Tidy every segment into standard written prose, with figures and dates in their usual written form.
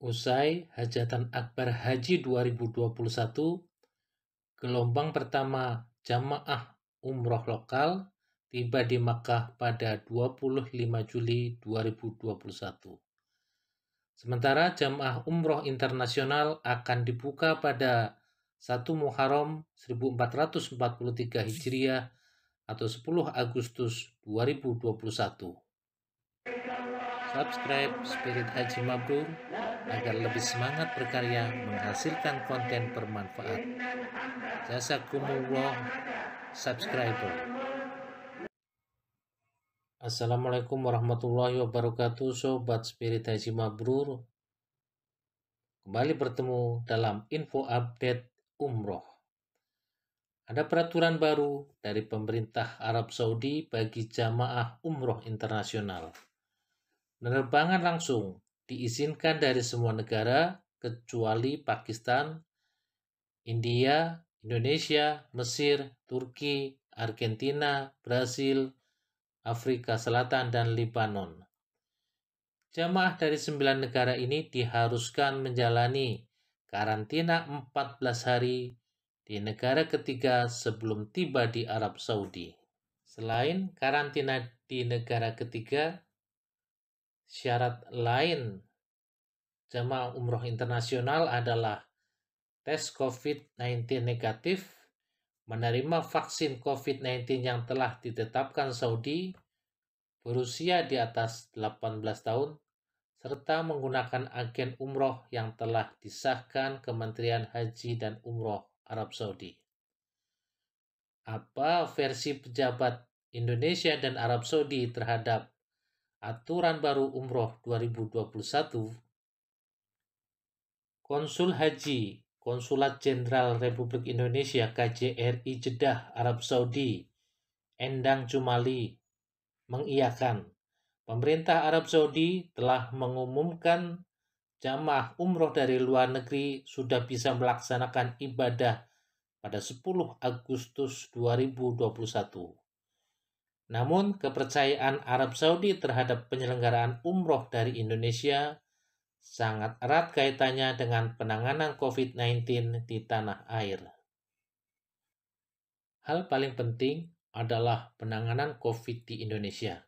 Usai Hajatan Akbar Haji 2021, gelombang pertama jamaah umroh lokal tiba di Makkah pada 25 Juli 2021. Sementara jamaah umroh internasional akan dibuka pada 1 Muharram 1443 Hijriah atau 10 Agustus 2021. Subscribe Spirit Haji Mabrur agar lebih semangat berkarya menghasilkan konten bermanfaat. Jazakumullah subscriber. Assalamualaikum warahmatullahi wabarakatuh, Sobat Spirit Haji Mabrur. Kembali bertemu dalam info update umroh. Ada peraturan baru dari pemerintah Arab Saudi bagi jamaah umroh internasional. Penerbangan langsung diizinkan dari semua negara kecuali Pakistan, India, Indonesia, Mesir, Turki, Argentina, Brasil, Afrika Selatan, dan Lebanon. Jamaah dari 9 negara ini diharuskan menjalani karantina 14 hari di negara ketiga sebelum tiba di Arab Saudi. Selain karantina di negara ketiga, syarat lain jamaah umroh internasional adalah tes COVID-19 negatif, menerima vaksin COVID-19 yang telah ditetapkan Saudi, berusia di atas 18 tahun, serta menggunakan agen umroh yang telah disahkan Kementerian Haji dan Umroh Arab Saudi. Apa versi pejabat Indonesia dan Arab Saudi terhadap aturan baru umroh 2021? Konsul Haji Konsulat Jenderal Republik Indonesia KJRI Jeddah, Arab Saudi, Endang Jumali, mengiyakan pemerintah Arab Saudi telah mengumumkan jamaah umroh dari luar negeri sudah bisa melaksanakan ibadah pada 10 Agustus 2021. Namun, kepercayaan Arab Saudi terhadap penyelenggaraan umroh dari Indonesia sangat erat kaitannya dengan penanganan COVID-19 di tanah air. Hal paling penting adalah penanganan COVID di Indonesia.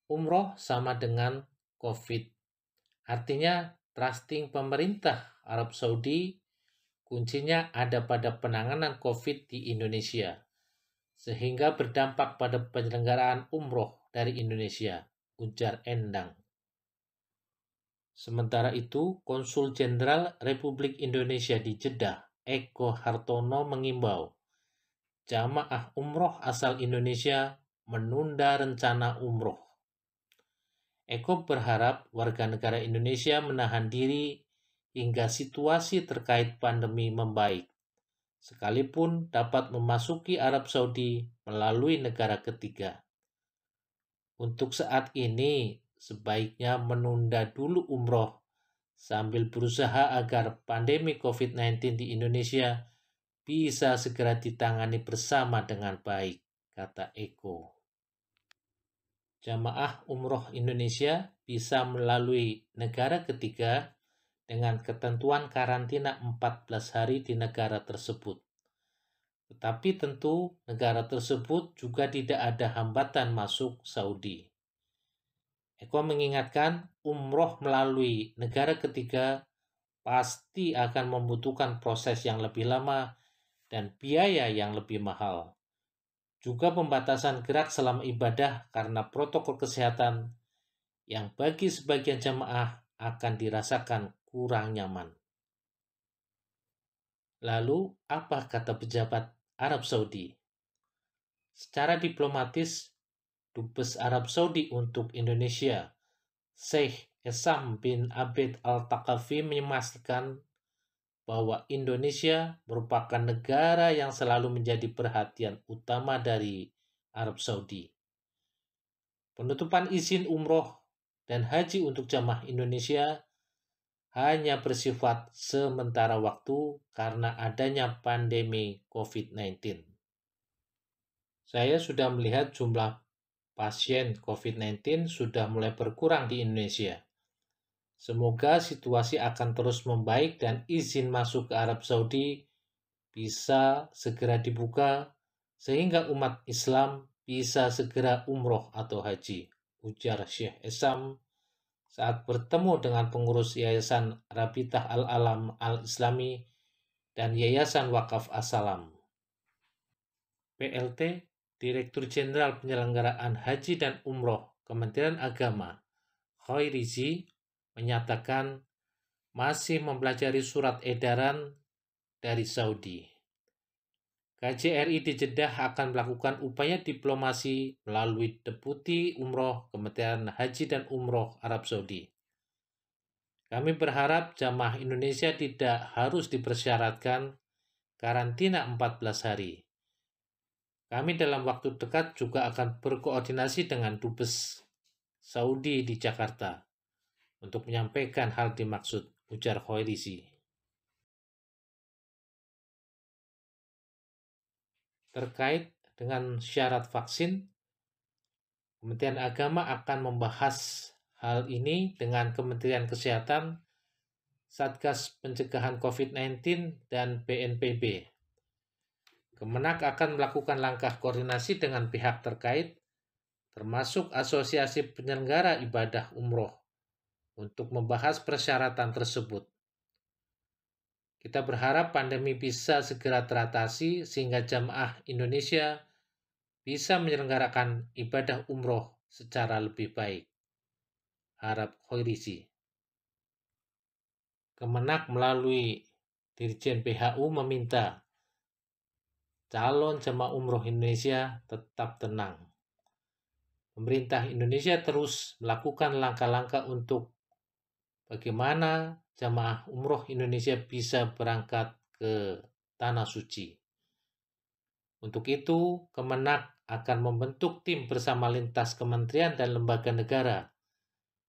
Umroh sama dengan COVID. Artinya, trusting pemerintah Arab Saudi kuncinya ada pada penanganan COVID di Indonesia, sehingga berdampak pada penyelenggaraan umroh dari Indonesia, ujar Endang. Sementara itu, Konsul Jenderal Republik Indonesia di Jeddah, Eko Hartono, mengimbau jamaah umroh asal Indonesia menunda rencana umroh. Eko berharap warga negara Indonesia menahan diri hingga situasi terkait pandemi membaik, sekalipun dapat memasuki Arab Saudi melalui negara ketiga. Untuk saat ini, sebaiknya menunda dulu umroh sambil berusaha agar pandemi COVID-19 di Indonesia bisa segera ditangani bersama dengan baik, kata Eko. Jamaah umroh Indonesia bisa melalui negara ketiga dengan ketentuan karantina 14 hari di negara tersebut. Tetapi tentu negara tersebut juga tidak ada hambatan masuk Saudi. Eko mengingatkan umroh melalui negara ketiga pasti akan membutuhkan proses yang lebih lama dan biaya yang lebih mahal. Juga pembatasan gerak selama ibadah karena protokol kesehatan yang bagi sebagian jamaah akan dirasakan kurang nyaman. Lalu, apa kata pejabat Arab Saudi? Secara diplomatis, Dubes Arab Saudi untuk Indonesia, Sheikh Essam bin Abed Al-Thaqafi, memastikan bahwa Indonesia merupakan negara yang selalu menjadi perhatian utama dari Arab Saudi. Penutupan izin umroh dan haji untuk jamaah Indonesia hanya bersifat sementara waktu karena adanya pandemi COVID-19. Saya sudah melihat jumlah pasien COVID-19 sudah mulai berkurang di Indonesia. Semoga situasi akan terus membaik dan izin masuk ke Arab Saudi bisa segera dibuka sehingga umat Islam bisa segera umroh atau haji, ujar Syekh Esam saat bertemu dengan pengurus Yayasan Rabitah Al-Alam Al-Islami dan Yayasan Wakaf As-Salam. PLT, Direktur Jenderal Penyelenggaraan Haji dan Umroh Kementerian Agama, Khairizi, menyatakan masih mempelajari surat edaran dari Saudi. KJRI di Jeddah akan melakukan upaya diplomasi melalui Deputi Umroh Kementerian Haji dan Umroh Arab Saudi. Kami berharap jamaah Indonesia tidak harus dipersyaratkan karantina 14 hari. Kami dalam waktu dekat juga akan berkoordinasi dengan Dubes Saudi di Jakarta untuk menyampaikan hal dimaksud, ujar Khairizi. Terkait dengan syarat vaksin, Kementerian Agama akan membahas hal ini dengan Kementerian Kesehatan, Satgas Pencegahan COVID-19, dan BNPB. Kemenak akan melakukan langkah koordinasi dengan pihak terkait, termasuk Asosiasi Penyelenggara Ibadah Umroh, untuk membahas persyaratan tersebut. Kita berharap pandemi bisa segera teratasi sehingga jamaah Indonesia bisa menyelenggarakan ibadah umroh secara lebih baik, harap Khairizi. Kemenak melalui Dirjen PHU meminta calon jemaah umroh Indonesia tetap tenang. Pemerintah Indonesia terus melakukan langkah-langkah untuk bagaimana jemaah umroh Indonesia bisa berangkat ke Tanah Suci. Untuk itu, Kemenak akan membentuk tim bersama lintas kementerian dan lembaga negara,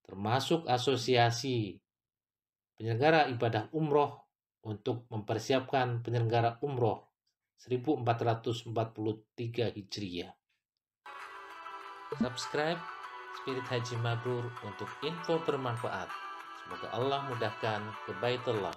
termasuk asosiasi penyelenggara ibadah umroh untuk mempersiapkan penyelenggara umroh 1443 Hijriah. Subscribe Spirit Haji Mabrur untuk info bermanfaat. Semoga Allah mudahkan ke Baitullah.